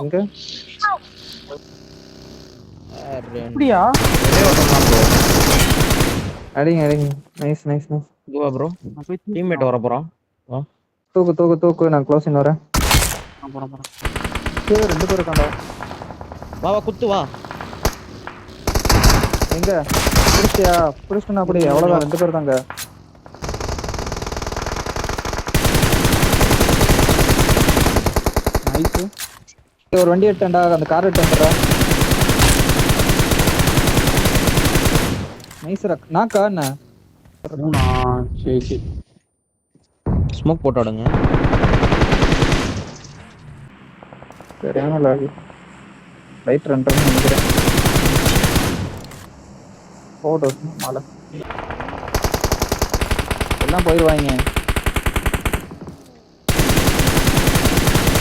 எங்க அப்படியா? ஒரே ஒருத்தன் தான் ப்ரோ. அடிங்க அடிங்க. Nice nice nice. இதுவா ப்ரோ? நான் போய் டீம்மேட் வர போறான். வா. தூக்கு தூக்கு தூக்கு, நான் க்ளோசிங் வரேன். போறேன். கீழே 2 பேர் இருக்காண்டா. வா வா குத்து வா. எங்க புடிச்சியா? புடிச்சிட்டா அப்படி அவ்வளவுதான், 2 பேர் தாங்க. நைஸ். ஒரு வண்டி எடுத்தேன்டா, அந்த கார் எடுத்தேன்டா. நைஸ்ரா. நாக்கா என்ன? சரி. ஸ்மோக் போட்டு விடுங்க. சரியான லாக். லைட் 2 நினைக்கிறேன். போடு மலை. எல்லாம் போயிடுவாங்க.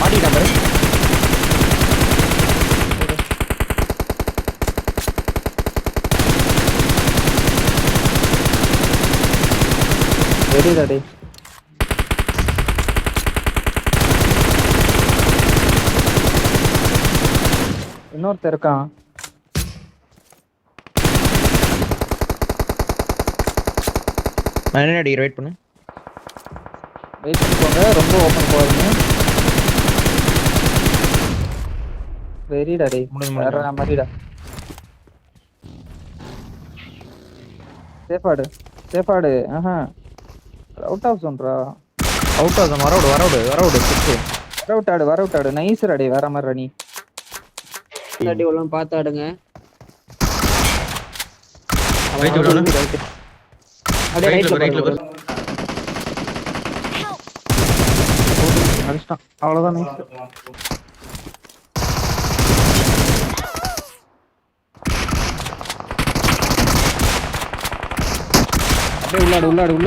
மாட்டிக்கிட்டான் பாரு. வெரிடா டே. இன்னொருத்தர் இருக்கான். நான் என்ன அடிக்கிற வெயிட் பண்ணு. வெயிட் பண்ணிக்கோங்க, ரொம்ப ஓப்பன் போகாதீங்க. வெரிடா டே. வேற மாதிரிடா. சேஃபாடு சேஃபாடு. ஆஹா, அவுட் ஆஃப் ஜோன்ரா. அவுட் ஆஃப் வரவுடு குத்து. வரவுட்டாடு நைஸ்ரா டே. வேற மாதிரி நீ அடி உள்ளம் பார்த்து ஆடுங்க. ரைட் விடுங்க. அப்படியே ரைட்ல பாரு. அடிச்சிட்டான். அவ்வளவுதான். நைஸ். அப்படியே உள்ளாடு.